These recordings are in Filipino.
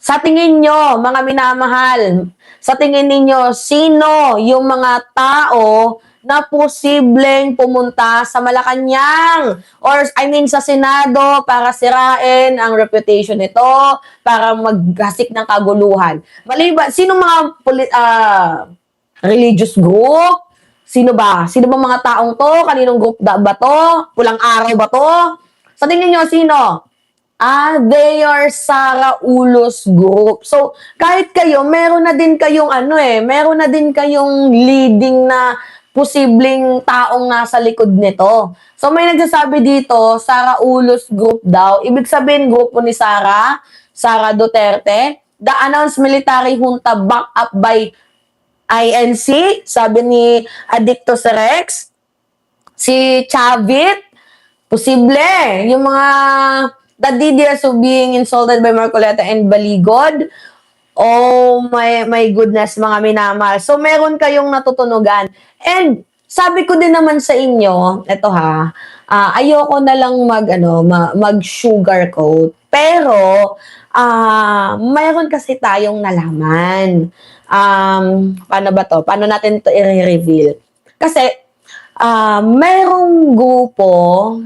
Sa tingin nyo, mga minamahal, sa tingin ninyo, sino yung mga tao na posibleng pumunta sa Malacanang or I mean sa Senado para sirain ang reputation nito, para maghasik ng kaguluhan? Maliban, sino mga religious group? Sino ba? Sino ba mga taong to? Kaninong group ba to? Pulang araw ba to? Sa tingin nyo, sino? They are Sara Ulos Group. So, kahit kayo, meron na din kayong meron na din kayong leading na posibleng taong nasa likod nito. So, may nagsasabi dito, Sara Ulos Group daw. Ibig sabihin, grupo ni Sara Duterte. The announced military junta backed up by INC, sabi ni Addictus Rex. Si Chavit, posible. Yung mga the DDS of being insulted by Marcoleta and Baligod. Oh my goodness, mga minamahal. So, meron kayong natutunugan. And, sabi ko din naman sa inyo, eto ayoko na lang mag-sugarcoat. Pero, mayroon kasi tayong nalaman. Paano ba to? Paano natin to i-reveal? Kasi, merong grupo,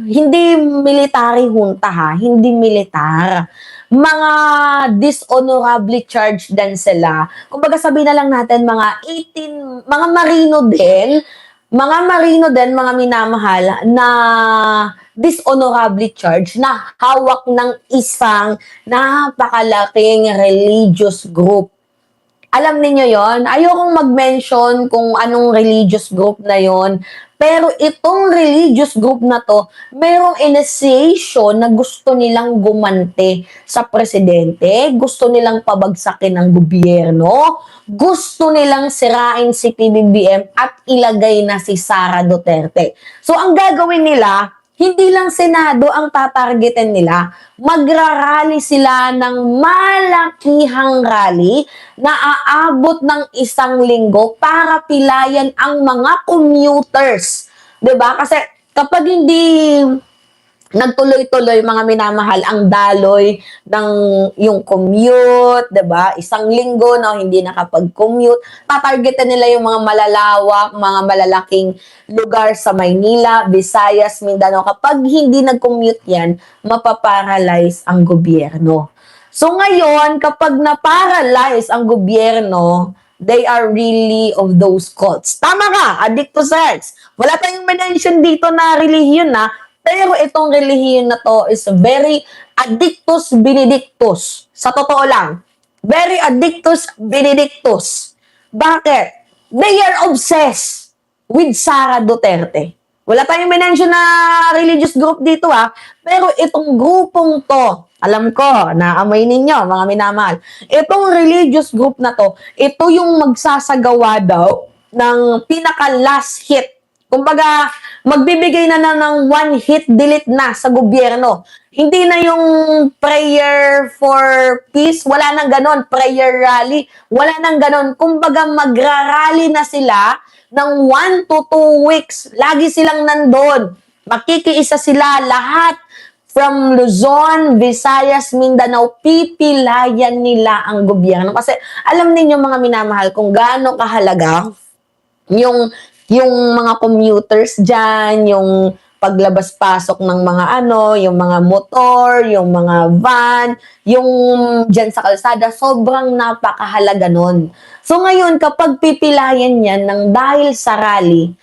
hindi military junta hindi militar. Mga dishonorably charged din sila. Kumbaga sabihin na lang natin mga marino din, mga minamahal na dishonorably charged na hawak ng isang napakalaking religious group. Alam niyo yon? Ayokong mag-mention kung anong religious group na yon. Pero itong religious group na to, mayroong initiation na gusto nilang gumante sa presidente, gusto nilang pabagsakin ng gobyerno, gusto nilang sirain si PBBM at ilagay na si Sara Duterte. So ang gagawin nila, hindi lang Senado ang tatargetin nila. Magrarally sila ng malakihang rally na aabot ng 1 linggo para pilayan ang mga commuters. 'Di ba? Kasi kapag hindi nagtuloy-tuloy, mga minamahal, ang daloy ng yung commute, 'di ba? 1 linggo na hindi nakapag-commute, tatargetan nila yung mga malalawak, mga malalaking lugar sa Maynila, Visayas, Mindanao. Kapag hindi nag-commute yan, mapaparalyze ang gobyerno. So ngayon, kapag na-paralyze ang gobyerno, they are really of those cults. Tama ka, Addictus Rex. Wala tayong mention dito na relihiyon pero itong relihiyon na to is very Addictus Benedictus. Sa totoo lang. Very Addictus Benedictus. Bakit? They are obsessed with Sara Duterte. Wala tayong mention na religious group dito pero itong grupong to, alam ko, naamoy ninyo, mga minamahal. Itong religious group na to, ito yung magsasagawa daw ng pinaka-last hit. Kumbaga, magbibigay na ng one hit delete na sa gobyerno. Hindi na yung prayer for peace, wala nang ganon. Prayer rally, wala nang ganon. Kumbaga, magra-rally na sila ng 1 to 2 weeks. Lagi silang nandun. Makikiisa sila lahat from Luzon, Visayas, Mindanao, pipilayan nila ang gobyerno. Kasi alam niyo mga minamahal kung gaano kahalaga yung mga commuters dyan, yung paglabas-pasok ng mga yung mga motor, yung mga van, yung dyan sa kalsada, sobrang napakahalaga nun. So ngayon, kapag pipilayan yan ng dahil sa rally,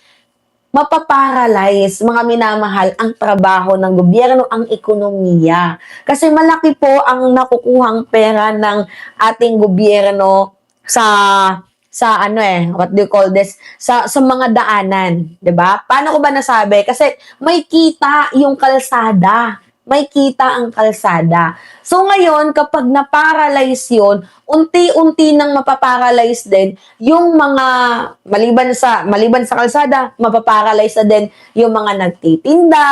mapaparalyze, mga minamahal, ang trabaho ng gobyerno, ang ekonomiya. Kasi malaki po ang nakukuhang pera ng ating gobyerno what do you call this? Sa mga daanan, 'di ba? Paano ko ba nasabi? Kasi may kita yung kalsada. May kita ang kalsada. So ngayon, kapag na-paralyze yun, unti-unti nang mapaparalyze din yung mga, maliban sa kalsada, mapaparalyze na din yung mga nagtitinda,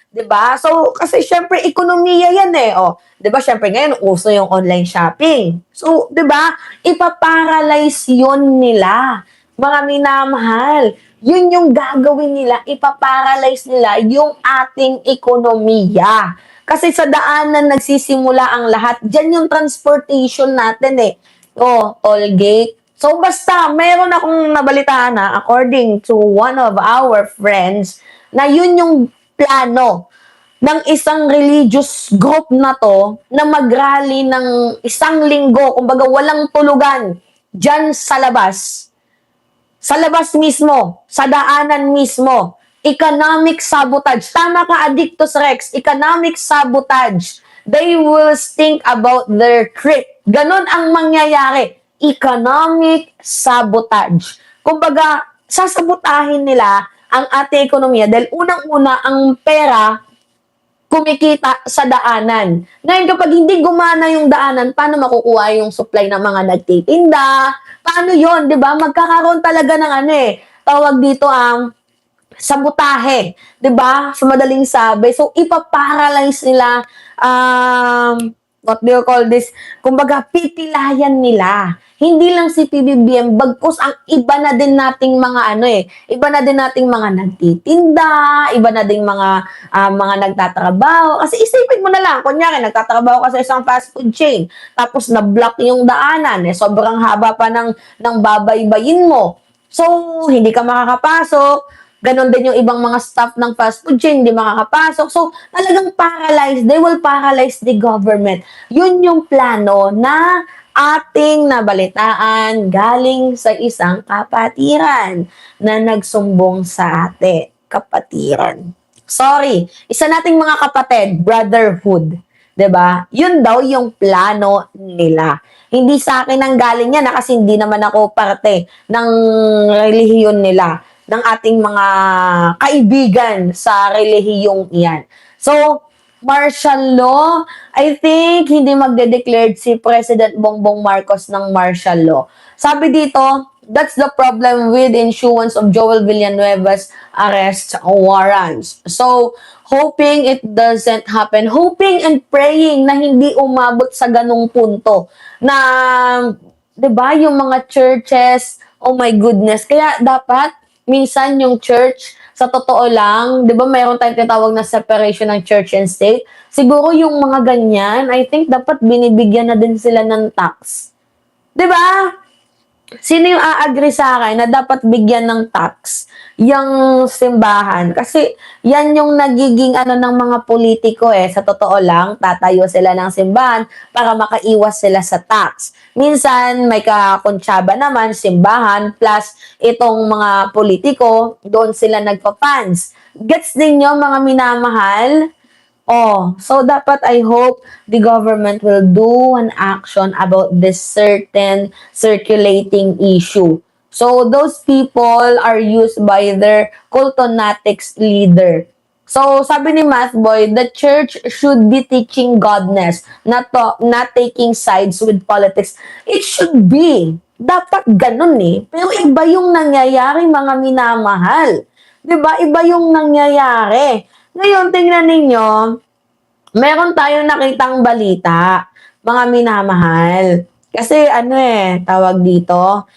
'di ba? So, kasi syempre ekonomiya 'yan oh. 'Di ba? Syempre ngayon uso yung online shopping. So, 'di ba? Ipaparalyze 'yon nila. Mga minamahal, 'yun yung gagawin nila, ipaparalyze nila yung ating ekonomiya. Kasi sa daanan nagsisimula ang lahat. Diyan yung transportation natin eh. Toll gate. So basta, meron akong nabalitaan na according to one of our friends na yun yung plano ng isang religious group na to na mag-rally ng isang linggo, kumbaga walang tulugan, dyan sa labas. Sa labas mismo, sa daanan mismo. Economic sabotage. Tama ka, Addictus Rex. Economic sabotage. They will think about their trip. Ganon ang mangyayari. Economic sabotage. Kumbaga, sasabotahin nila ang ating ekonomiya dahil unang-una ang pera kumikita sa daanan. Ngayon, kapag hindi gumana yung daanan, paano makukuha yung supply ng mga nagtitinda? Paano yon, di ba? Magkakaroon talaga ng tawag dito ang sabotahe, 'di ba? Sa madaling sabi. So ipaparalyze nila what do you call this? Kumbaga pipilayan nila. Hindi lang si PBBM, bagkus ang iba na din nating mga iba na din nating mga nagtitinda, iba na ding mga nagtatrabaho. Kasi isipin mo na lang, kunyari nagtatrabaho ka sa isang fast food chain, tapos na-block yung daanan, sobrang haba pa ng babaybayin mo. So, hindi ka makakapasok. Ganon din yung ibang mga staff ng fast food chain, hindi makakapasok. So, talagang paralyzed. They will paralyze the government. Yun yung plano na ating nabalitaan galing sa isang kapatiran na nagsumbong sa ate. Kapatiran. Sorry, isa nating mga kapatid, brotherhood. 'Di ba? Yun daw yung plano nila. Hindi sa akin ang galing yan kasi hindi naman ako parte ng relihiyon nila, ng ating mga kaibigan sa relihiyong iyan. So, martial law, I think hindi magde-declared si President Bongbong Marcos ng martial law. Sabi dito, that's the problem with issuance of Joel Villanueva's arrest warrants. So, hoping it doesn't happen. Hoping and praying na hindi umabot sa ganung punto na, 'di ba, yung mga churches, oh my goodness. Kaya dapat minsan yung church, sa totoo lang, 'di ba, mayroon tayong tinatawag na separation ng church and state. Siguro yung mga ganyan, I think dapat binibigyan na din sila ng tax. 'Di ba? Sino yung a-agree sa akin na dapat bigyan ng tax yung simbahan? Kasi yan yung nagiging ng mga politiko sa totoo lang, tatayo sila ng simbahan para makaiwas sila sa tax. Minsan may kakonsyaba naman, simbahan, plus itong mga politiko, doon sila nagpa-funds. Gets din nyo mga minamahal? So dapat I hope the government will do an action about this certain circulating issue. So those people are used by their cultonatics leader. So sabi ni Mathboy, the church should be teaching godness, not taking sides with politics. It should be. Dapat ganun Pero iba yung nangyayari, mga minamahal. 'Di ba? Iba yung nangyayari. Ngayon, tingnan ninyo, meron tayong nakitang balita, mga minamahal. Kasi tawag dito,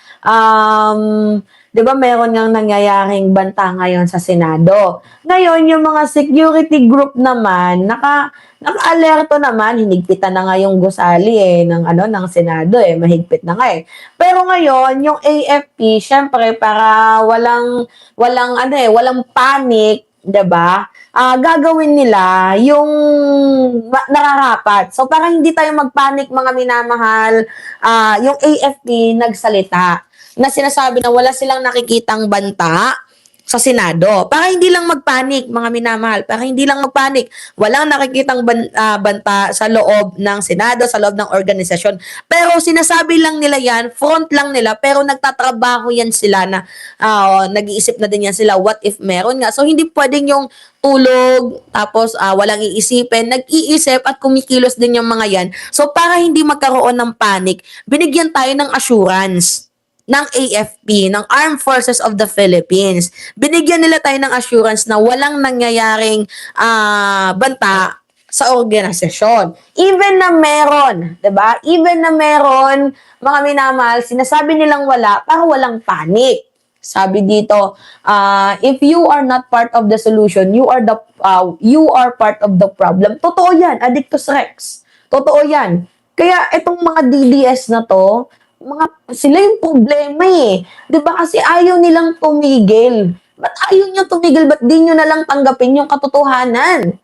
'di ba meron ngang nangyayaring banta ngayon sa Senado. Ngayon, yung mga security group naman, naka-alerto naman, hinigpitan na nga yung gusali ng Senado mahigpit na nga Pero ngayon, yung AFP, syempre para walang panic, 'di ba? Gagawin nila yung nararapat. So para hindi tayo magpanic, mga minamahal, yung AFP nagsalita na sinasabi na wala silang nakikitang banta sa Senado. Para hindi lang magpanik, mga minamahal. Para hindi lang magpanik. Walang nakikitang banta sa loob ng Senado, sa loob ng organisasyon. Pero sinasabi lang nila yan, front lang nila, pero nagtatrabaho yan sila na nag-iisip na din yan sila, what if meron nga. So hindi pwedeng yung tulog, tapos walang iisipin, nag-iisip at kumikilos din yung mga yan. So para hindi magkaroon ng panic, binigyan tayo ng assurance ng AFP, ng Armed Forces of the Philippines. Binigyan nila tayo ng assurance na walang nangyayaring banta sa organisasyon. Even na meron, 'di ba? Even na meron, mga minamahal, sinasabi nilang wala para walang panic. Sabi dito, if you are not part of the solution, you are part of the problem. Totoo yan, Addictus Rex. Totoo yan. Kaya itong mga DDS na to, sila yung problema eh. 'Di ba kasi ayaw nilang tumigil. Ba't ayaw nyo tumigil? Ba't di nyo na lang tanggapin yung katotohanan?